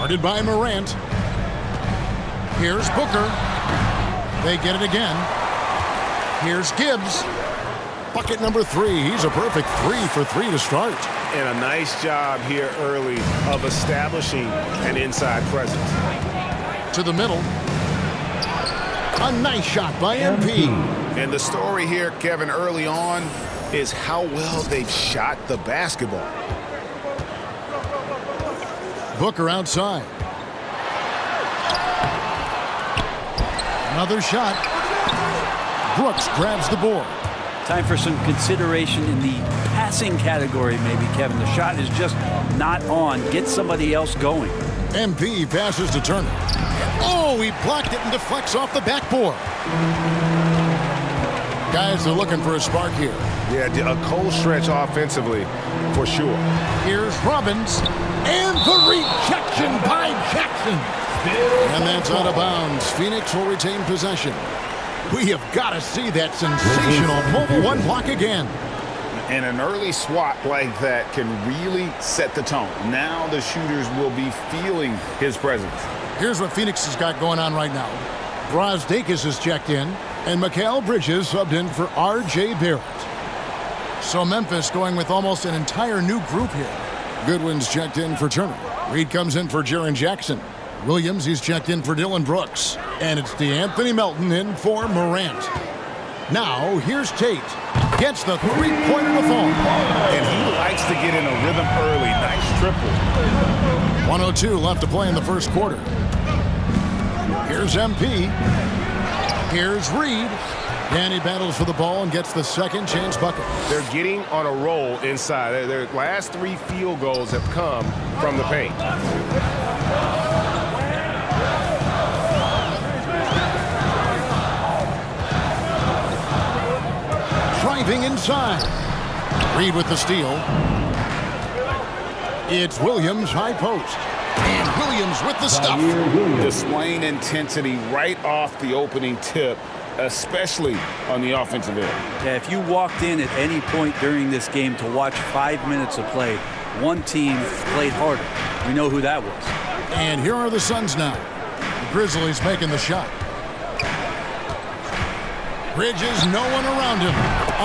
Guarded by Morant. Here's Booker. They get it again. Here's Gibbs. Bucket number 3. He's a perfect 3 for 3 to start. And a nice job here early of establishing an inside presence. To the middle. A nice shot by MP. And the story here, Kevin, early on is how well they've shot the basketball. Booker outside. Another shot. Brooks grabs the board. Time for some consideration in the passing category, maybe, Kevin. The shot is just not on. Get somebody else going. MP passes to Turner. Oh, he blocked it and deflects off the backboard. Guys, they're looking for a spark here. Yeah, a cold stretch offensively, for sure. Here's Robbins. And the rejection by Jackson. And that's out of bounds. Phoenix will retain possession. We have got to see that sensational mobile one block again. And an early swat like that can really set the tone. Now the shooters will be feeling his presence. Here's what Phoenix has got going on right now. Brazdeikis is checked in, and Mikal Bridges subbed in for R.J. Barrett. So Memphis going with almost an entire new group here. Goodwin's checked in for Turner. Reed comes in for Jaren Jackson. Williams, he's checked in for Dillon Brooks. And it's DeAnthony Melton in for Morant. Now, here's Tate. Gets the three-pointer to fall. And he likes to get in a rhythm early. Nice triple. 1:02 left to play in the first quarter. Here's MP. Here's Reed. And he battles for the ball and gets the second chance bucket. They're getting on a roll inside. Their last 3 field goals have come from the paint. Driving inside. Reed with the steal. It's Williams high post. And Williams with the stuff. Displaying intensity right off the opening tip, especially on the offensive end. Yeah, if you walked in at any point during this game to watch 5 minutes of play, one team played harder. We know who that was. And here are the Suns now. The Grizzlies making the shot. Bridges, no one around him.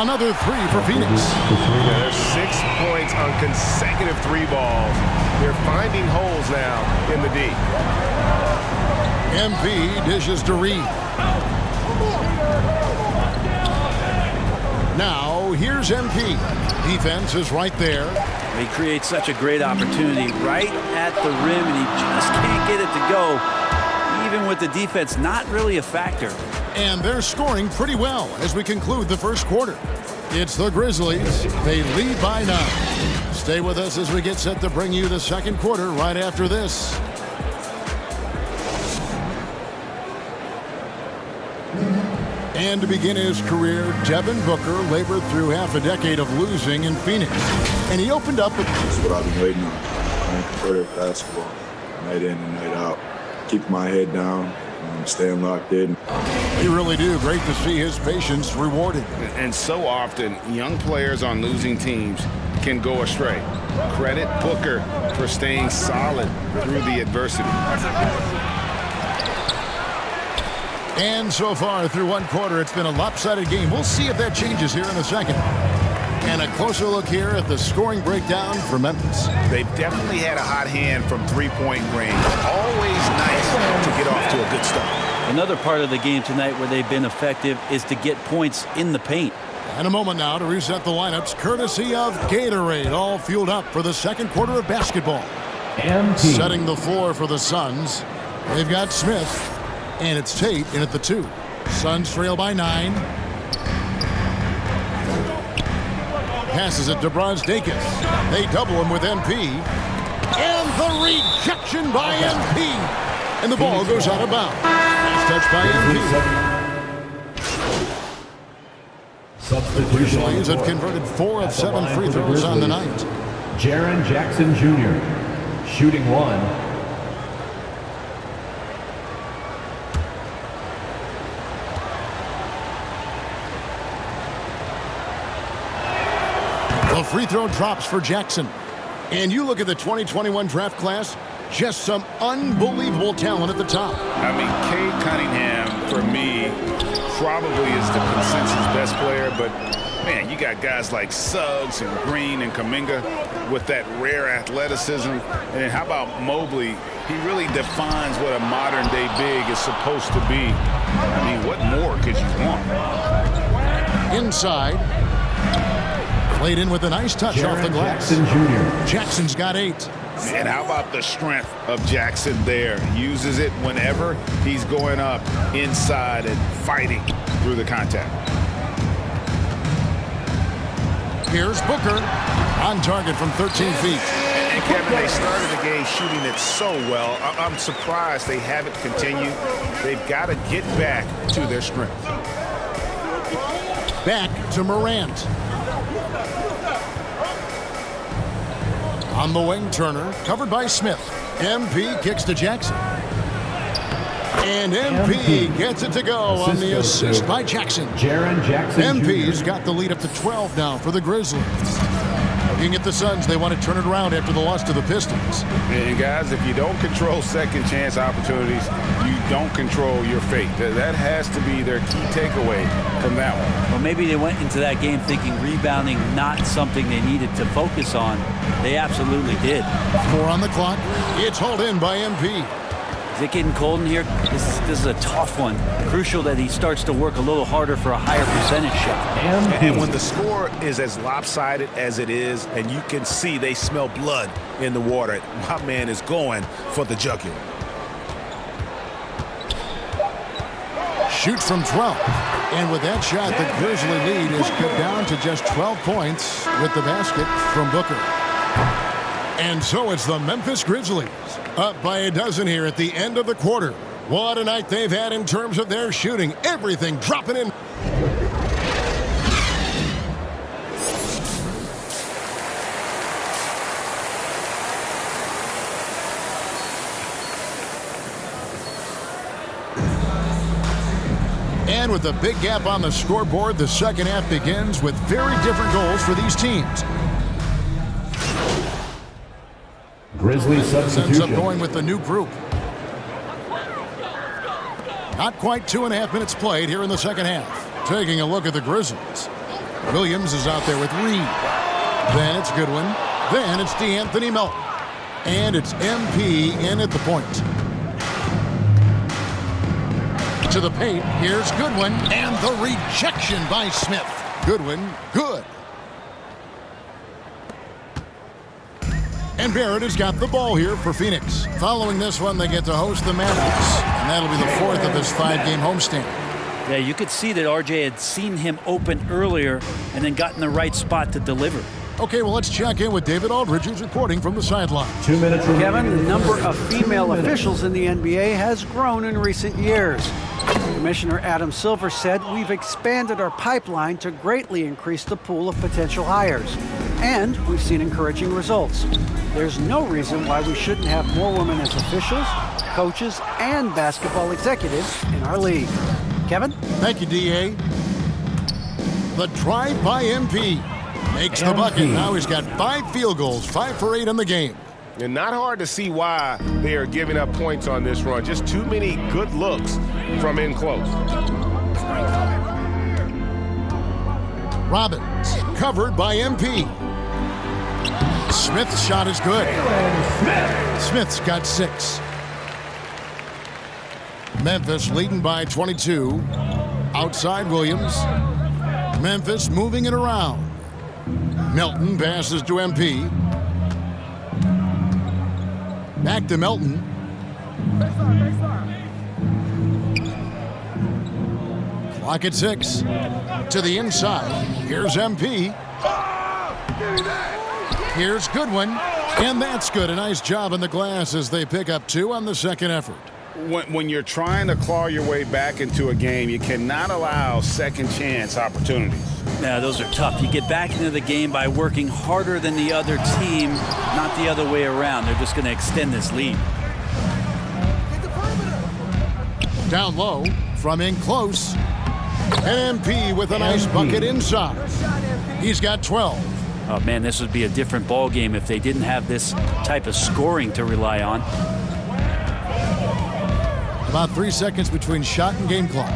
Another 3 for Phoenix. Yeah, there's 6 points on consecutive 3 balls. They're finding holes now in the D. MP dishes to Reed. Now, here's MP. Defense is right there. He creates such a great opportunity right at the rim, and he just can't get it to go. Even with the defense not really a factor. And they're scoring pretty well as we conclude the first quarter. It's the Grizzlies. They lead by 9. Stay with us as we get set to bring you the second quarter right after this. And to begin his career, Devin Booker labored through half a decade of losing in Phoenix. And he opened up with... That's what I've been waiting on. Playing competitive basketball, night in and night out. Keep my head down, staying locked in. You really do. Great to see his patience rewarded. And so often, young players on losing teams can go astray. Credit Booker for staying solid through the adversity. And so far through one quarter, it's been a lopsided game. We'll see if that changes here in a second. And a closer look here at the scoring breakdown for Memphis. They've definitely had a hot hand from three-point range. Always nice to get off to a good start. Another part of the game tonight where they've been effective is to get points in the paint. And a moment now to reset the lineups, courtesy of Gatorade, all fueled up for the second quarter of basketball. Setting the floor for the Suns, they've got Smith, and it's Tate in at the 2. Suns trail by 9. Passes it to Brazdeikis. They double him with MP. And the rejection by MP. And the ball goes out of bounds. Nice touch by MP. Grizzlies have converted 4 of 7 free throws on the night. Jaren Jackson Jr. shooting 1. The free throw drops for Jackson. And you look at the 2021 draft class, Just some unbelievable talent at the top. I mean, Cade Cunningham, for me, probably is the consensus best player, but man, you got guys like Suggs and Green and Kuminga with that rare athleticism. And then how about Mobley? He really defines what a modern-day big is supposed to be. I mean, what more could you want? Inside. Played in with a nice touch off the glass. Jackson Jr. Jackson's got 8. And how about the strength of Jackson there? Uses it whenever he's going up inside and fighting through the contact. Here's Booker on target from 13 feet. And Kevin, they started the game shooting it so well. I'm surprised they haven't continued. They've got to get back to their strength. Back to Morant. On the wing, Turner, covered by Smith. MP kicks to Jackson. And MP gets it to go on the assist by Jackson. Jaren Jackson MP's Jr. got the lead up to 12 now for the Grizzlies. Looking at the Suns, they want to turn it around after the loss to the Pistons. And guys, if you don't control second chance opportunities, you don't control your fate. That has to be their key takeaway from that one. Well, maybe they went into that game thinking rebounding not something they needed to focus on. They absolutely did. 4 on the clock. It's hauled in by MP. Is it getting cold in here? This is a tough one. Crucial that he starts to work a little harder for a higher percentage shot. And when the score is as lopsided as it is, and you can see they smell blood in the water, my man is going for the jugular. Shoots from 12. And with that shot, the Grizzly lead is cut down to just 12 points with the basket from Booker. And so it's the Memphis Grizzlies up by a dozen here at the end of the quarter. What a night they've had in terms of their shooting. Everything dropping in. And with a big gap on the scoreboard, the second half begins with very different goals for these teams. Grizzlies Ends up substitution. going with the new group. Not quite 2.5 minutes played here in the second half. Taking a look at the Grizzlies. Williams is out there with Reed. Then it's Goodwin. Then it's DeAnthony Melton. And it's MP in at the point. To the paint, here's Goodwin. And the rejection by Smith. Goodwin, good. And Barrett has got the ball here for Phoenix. Following this one, they get to host the Mavericks. And that'll be the 4th of this 5-game homestand. Yeah, you could see that RJ had seen him open earlier and then got in the right spot to deliver. Okay, well, let's check in with David Aldridge, who's reporting from the sideline. 2 minutes remaining. Kevin, the number of female officials in the NBA has grown in recent years. Commissioner Adam Silver said, "We've expanded our pipeline to greatly increase the pool of potential hires. And we've seen encouraging results. There's no reason why we shouldn't have more women as officials, coaches, and basketball executives in our league." Kevin? Thank you, D.A. The drive by MP makes the bucket. Now he's got 5 field goals, 5 for 8 in the game. And not hard to see why they are giving up points on this run. Just too many good looks from in close. Robbins covered by MP. Smith's shot is good. Smith's got 6. Memphis leading by 22. Outside Williams. Memphis moving it around. Melton passes to MP. Back to Melton. Clock at 6. To the inside. Here's MP. Here's Goodwin. And that's good. A nice job in the glass as they pick up 2 on the second effort. When you're trying to claw your way back into a game, you cannot allow second chance opportunities. Yeah, those are tough. You get back into the game by working harder than the other team, not the other way around. They're just going to extend this lead. Down low, from in close. And MP with a nice bucket inside. He's got 12. Oh, man, this would be a different ball game if they didn't have this type of scoring to rely on. About 3 seconds between shot and game clock.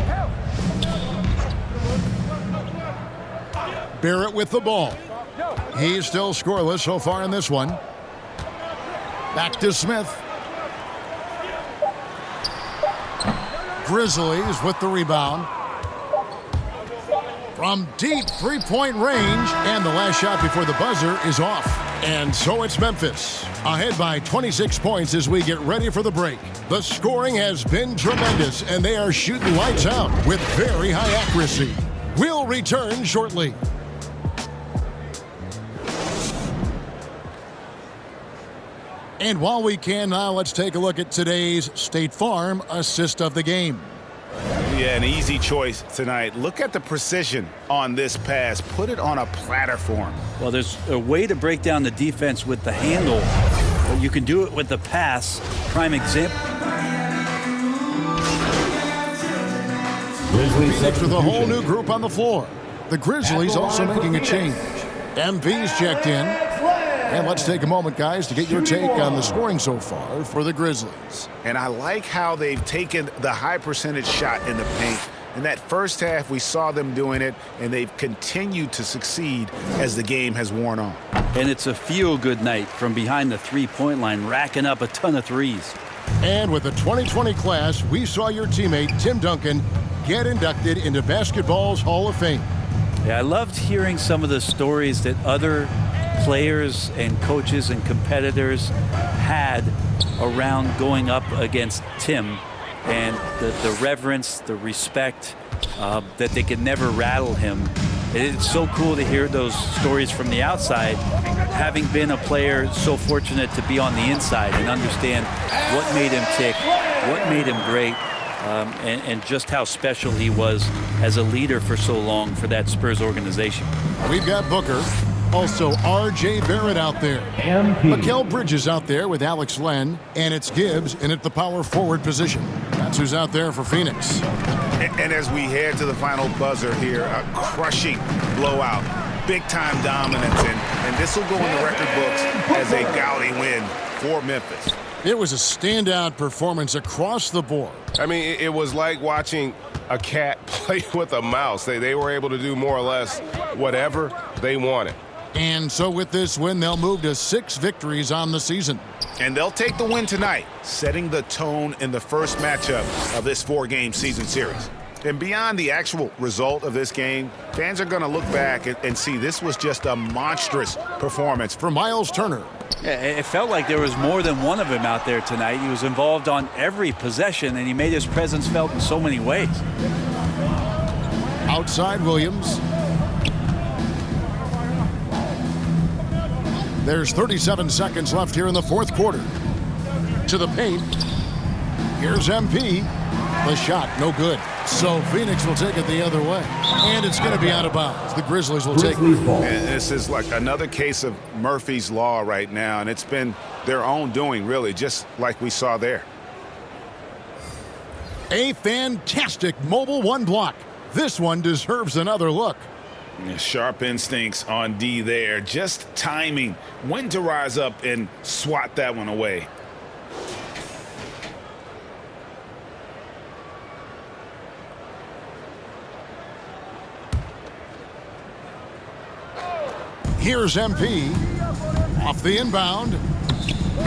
Barrett with the ball. He's still scoreless so far in this one. Back to Smith. Grizzlies with the rebound. From deep three-point range, and the last shot before the buzzer is off. And so it's Memphis, ahead by 26 points as we get ready for the break. The scoring has been tremendous, and they are shooting lights out with very high accuracy. We'll return shortly. And while we can now, let's take a look at today's State Farm assist of the game. Yeah, an easy choice tonight. Look at the precision on this pass. Put it on a platter for him. Well, there's a way to break down the defense with the handle, but you can do it with the pass. Prime example. Grizzlies Phoenix with a whole substitution. new group on the floor. The Grizzlies also making a change. MV's checked in. And let's take a moment, guys, to get your take on the scoring so far for the Grizzlies. And I like how they've taken the high percentage shot in the paint. In that first half, we saw them doing it, and they've continued to succeed as the game has worn on. And it's a feel-good night from behind the three-point line, racking up a ton of threes. And with the 2020 class, we saw your teammate, Tim Duncan, get inducted into basketball's Hall of Fame. Yeah, I loved hearing some of the stories that other players and coaches and competitors had around going up against Tim, and the reverence, the respect, that they could never rattle him. It's so cool to hear those stories from the outside, having been a player so fortunate to be on the inside and understand what made him tick, what made him great, and just how special he was as a leader for so long for that Spurs organization. We've got Booker. Also, R.J. Barrett out there. MP. Mikal Bridges out there with Alex Len. And it's Gibbs in at the power forward position. That's who's out there for Phoenix. And as we head to the final buzzer here, a crushing blowout, big-time dominance, and this will go in the record books as a gaudy win for Memphis. It was a standout performance across the board. I mean, it was like watching a cat play with a mouse. They were able to do more or less whatever they wanted. And so with this win, they'll move to 6 victories on the season. And they'll take the win tonight, setting the tone in the first matchup of this 4-game season series. And beyond the actual result of this game, fans are going to look back and see this was just a monstrous performance. For Miles Turner. Yeah, it felt like there was more than one of him out there tonight. He was involved on every possession, and he made his presence felt in so many ways. Outside Williams. There's 37 seconds left here in the fourth quarter. To the paint. Here's MP. The shot, no good. So Phoenix will take it the other way. And it's going to be out of bounds. The Grizzlies will take Grizzlies it. ball. And this is like another case of Murphy's Law right now, and it's been their own doing, really, just like we saw there. A fantastic mobile one block. This one deserves another look. Sharp instincts on D there. Just timing when to rise up and swat that one away. Here's MP. Off the inbound.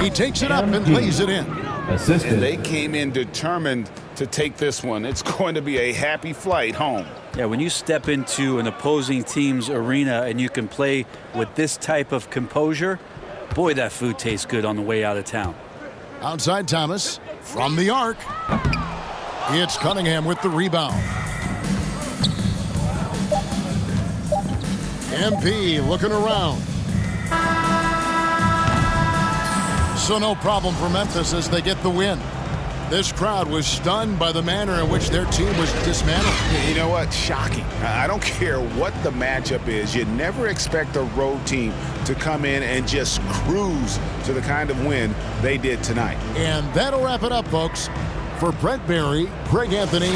He takes it up and lays it in. Assisted. And they came in determined to take this one. It's going to be a happy flight home. Yeah, when you step into an opposing team's arena and you can play with this type of composure, boy, that food tastes good on the way out of town. Outside Thomas. From the arc. It's Cunningham with the rebound. MP looking around. So no problem for Memphis as they get the win. This crowd was stunned by the manner in which their team was dismantled. You know what? Shocking. I don't care what the matchup is. You never expect a road team to come in and just cruise to the kind of win they did tonight. And that'll wrap it up, folks. For Brent Barry, Greg Anthony,